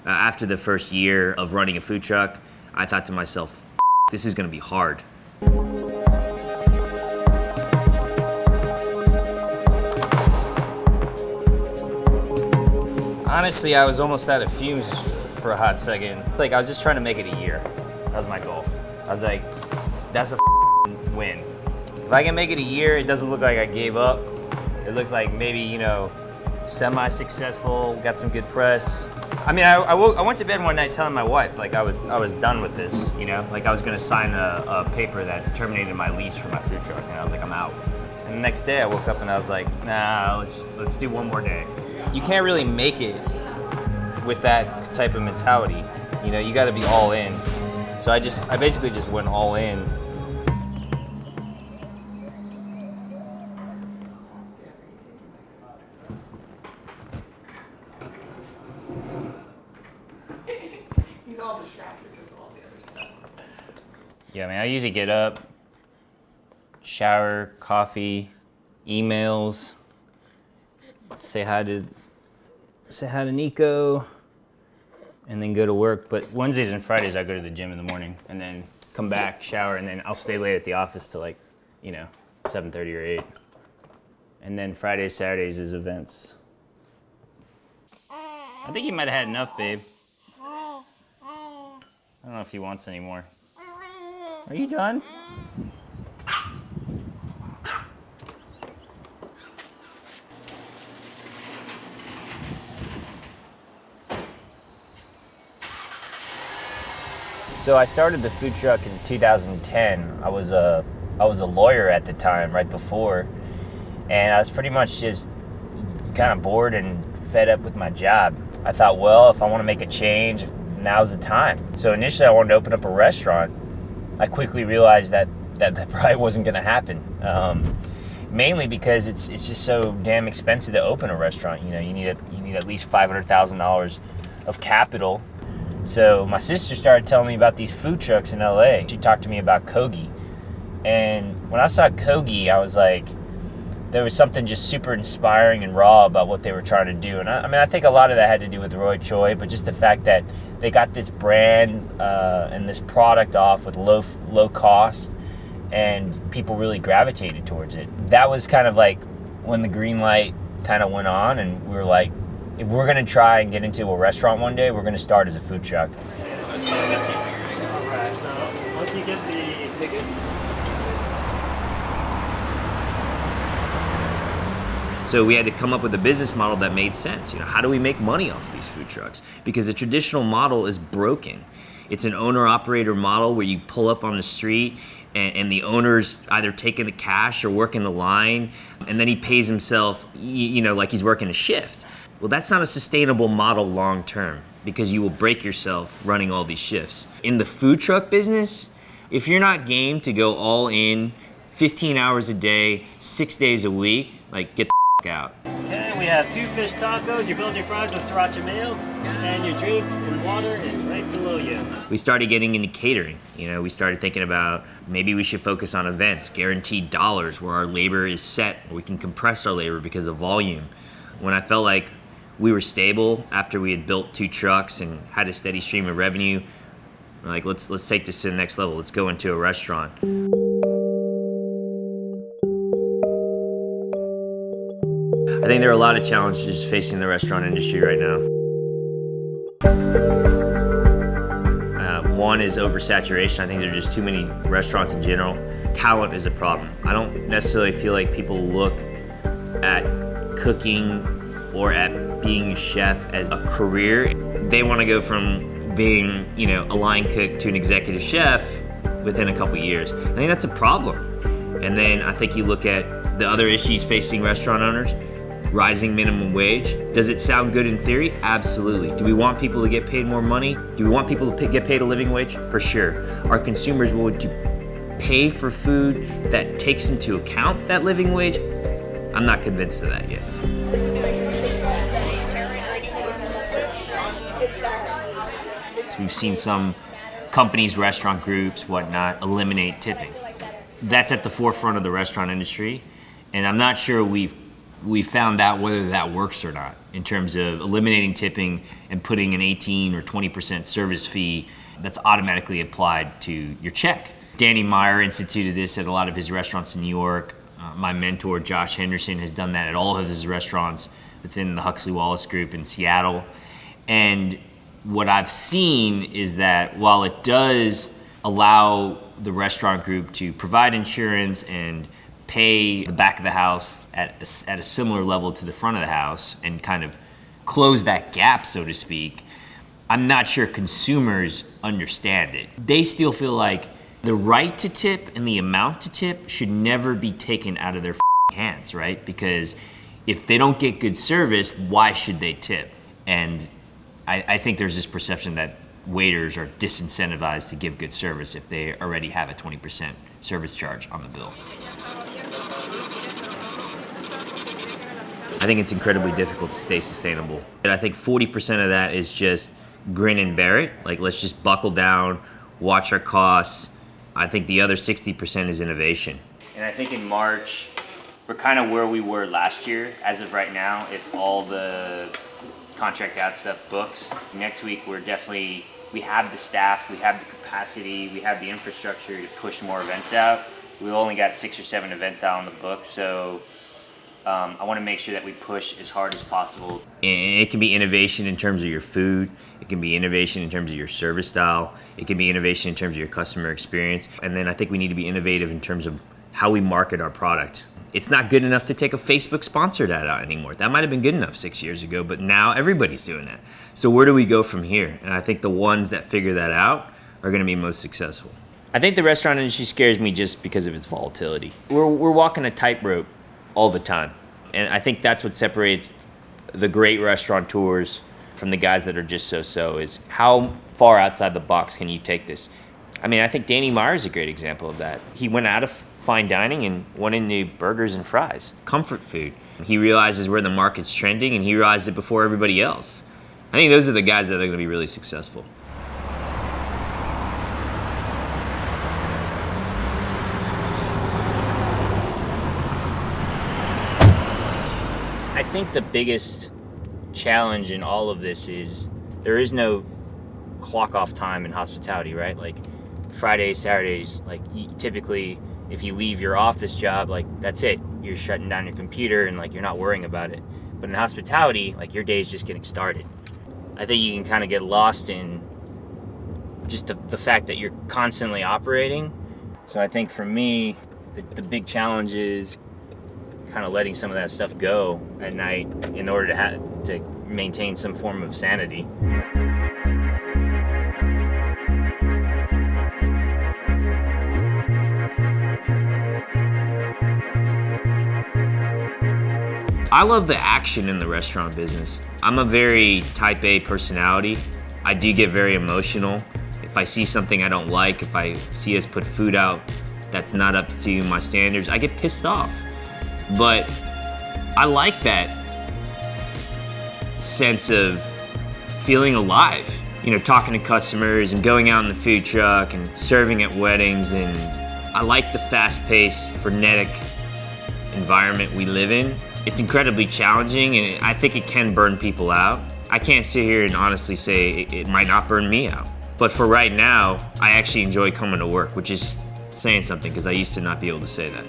After the first year of running a food truck, I thought to myself, this is gonna be hard. Honestly, I was almost out of fumes for a hot second. Like, I was just trying to make it a year. That was my goal. I was like, that's a win. If I can make it a year, it doesn't look like I gave up. It looks like maybe, you know, semi-successful, got some good press. I mean, I went to bed one night telling my wife, like, I was done with this, you know? Like, I was gonna sign a paper that terminated my lease for my food truck, and I was like, I'm out. And the next day I woke up and I was like, nah, let's do one more day. You can't really make it with that type of mentality. You know, you gotta be all in. So I basically just went all in. He's all distracted because of all the other stuff. Yeah, man, I usually get up, shower, coffee, emails, say hi to Nico, and then go to work. But Wednesdays and Fridays I go to the gym in the morning and then come back, shower, and then I'll stay late at the office till like, you know, 7:30 or 8. And then Fridays, Saturdays is events. I think you might have had enough, babe. I don't know if he wants any more. Are you done? So I started the food truck in 2010. I was a lawyer at the time, right before, and I was pretty much just kind of bored and fed up with my job. I thought, well, if I want to make a change, now's the time. So initially I wanted to open up a restaurant. I quickly realized that probably wasn't going to happen. Mainly because it's just so damn expensive to open a restaurant. You know, you need at least $500,000 of capital. So my sister started telling me about these food trucks in LA. She talked to me about Kogi. And when I saw Kogi, I was like, there was something just super inspiring and raw about what they were trying to do. And I think a lot of that had to do with Roy Choi, but just the fact that they got this brand and this product off with low cost, and people really gravitated towards it. That was kind of like when the green light kind of went on, and we were like, if we're gonna try and get into a restaurant one day, we're gonna start as a food truck. Alright, so once you get the ticket. So we had to come up with a business model that made sense. You know, how do we make money off these food trucks? Because the traditional model is broken. It's an owner-operator model where you pull up on the street and the owner's either taking the cash or working the line, and then he pays himself, you know, like he's working a shift. Well, that's not a sustainable model long term, because you will break yourself running all these shifts. In the food truck business, if you're not game to go all in 15 hours a day, 6 days a week, like, get the out. Okay, we have 2 fish tacos. You build your fries with sriracha mayo, and your drink and water is right below you. We started getting into catering. You know, we started thinking about maybe we should focus on events, guaranteed dollars, where our labor is set, where we can compress our labor because of volume. When I felt like we were stable after we had built 2 trucks and had a steady stream of revenue, we're like, let's take this to the next level. Let's go into a restaurant. I think there are a lot of challenges facing the restaurant industry right now. One is oversaturation. I think there are just too many restaurants in general. Talent is a problem. I don't necessarily feel like people look at cooking or at being a chef as a career. They want to go from being, you know, a line cook to an executive chef within a couple years. I think that's a problem. And then I think you look at the other issues facing restaurant owners. Rising minimum wage. Does it sound good in theory? Absolutely. Do we want people to get paid more money? Do we want people to get paid a living wage? For sure. Are consumers willing to pay for food that takes into account that living wage? I'm not convinced of that yet. So we've seen some companies, restaurant groups, whatnot, eliminate tipping. That's at the forefront of the restaurant industry, and I'm not sure we've we found out whether that works or not in terms of eliminating tipping and putting an 18 or 20% service fee that's automatically applied to your check. Danny Meyer instituted this at a lot of his restaurants in New York. My mentor, Josh Henderson, has done that at all of his restaurants within the Huxley Wallace Group in Seattle. And what I've seen is that while it does allow the restaurant group to provide insurance and pay the back of the house at a similar level to the front of the house and kind of close that gap, so to speak, I'm not sure consumers understand it. They still feel like the right to tip and the amount to tip should never be taken out of their hands, right? Because if they don't get good service, why should they tip? And I think there's this perception that waiters are disincentivized to give good service if they already have a 20% service charge on the bill. I think it's incredibly difficult to stay sustainable. And I think 40% of that is just grin and bear it. Like, let's just buckle down, watch our costs. I think the other 60% is innovation. And I think in March, we're kind of where we were last year as of right now, if all the contract out stuff books. Next week, we have the staff, we have the capacity, we have the infrastructure to push more events out. We've only got 6 or 7 events out on the book, so I want to make sure that we push as hard as possible. And it can be innovation in terms of your food. It can be innovation in terms of your service style. It can be innovation in terms of your customer experience. And then I think we need to be innovative in terms of how we market our product. It's not good enough to take a Facebook sponsored ad out anymore. That might have been good enough 6 years ago, but now everybody's doing that. So where do we go from here? And I think the ones that figure that out are gonna be most successful. I think the restaurant industry scares me just because of its volatility. We're walking a tightrope all the time. And I think that's what separates the great restaurateurs from the guys that are just so-so, is how far outside the box can you take this? I mean, I think Danny Meyer is a great example of that. He went out of fine dining and went into burgers and fries, comfort food. He realizes where the market's trending, and he realized it before everybody else. I think those are the guys that are gonna be really successful. I think the biggest challenge in all of this is there is no clock off time in hospitality, right? Like Fridays, Saturdays, like typically if you leave your office job, like that's it. You're shutting down your computer and like you're not worrying about it. But in hospitality, like your day is just getting started. I think you can kind of get lost in just the fact that you're constantly operating. So I think for me, the big challenge is kind of letting some of that stuff go at night in order to maintain some form of sanity. I love the action in the restaurant business. I'm a very type A personality. I do get very emotional. If I see something I don't like, if I see us put food out that's not up to my standards, I get pissed off. But I like that sense of feeling alive. You know, talking to customers and going out in the food truck and serving at weddings. And I like the fast-paced, frenetic environment we live in. It's incredibly challenging, and I think it can burn people out. I can't sit here and honestly say it might not burn me out. But for right now, I actually enjoy coming to work, which is saying something, because I used to not be able to say that.